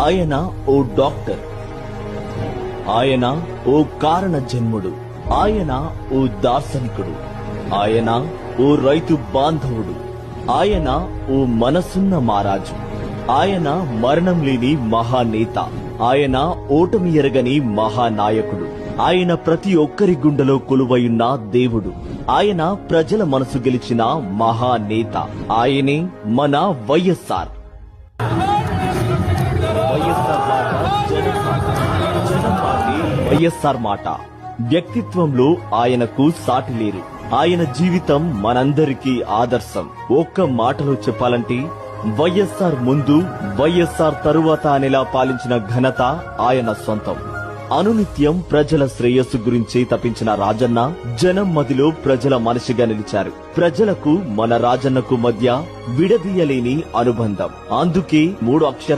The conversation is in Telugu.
ఆయన ఓ డాక్టర్, ఆయన ఓ కారణ జన్ముడు, ఆయన ఓ దార్శనికుడు, ఆయన ఓ రైతు బాంధవుడు, ఆయన ఓ మనసున్న మహారాజు, ఆయన మరణం లేని మహానేత, ఆయన ఓటమి ఎరగని మహానాయకుడు, ఆయన ప్రతి ఒక్కరి గుండెలో కొలువయున్న దేవుడు, ఆయన ప్రజల మనసు గెలిచిన మహానేత, ఆయనే మన వైఎస్ఆర్. వైఎస్ఆర్ మాట, జనం మాట, జనం మాటే వైఎస్ఆర్ మాట. వ్యక్తిత్వంలో ఆయనకు సాటి లేరు. ఆయన జీవితం మనందరికీ ఆదర్శం. ఒక్క మాటలో చెప్పాలంటే వైఎస్ఆర్ ముందు, వైఎస్ఆర్ తరువాత అనేలా పాలించిన ఘనత ఆయన సొంతం. అనునిత్యం ప్రజల శ్రేయస్సు గురించి తపించిన రాజన్న జనం మదిలో ప్రజల మనిషిగా నిలిచారు. ప్రజలకు మన రాజన్నకు మధ్య విడదీయలేని అనుబంధం. అందుకే 3 అక్షరాలు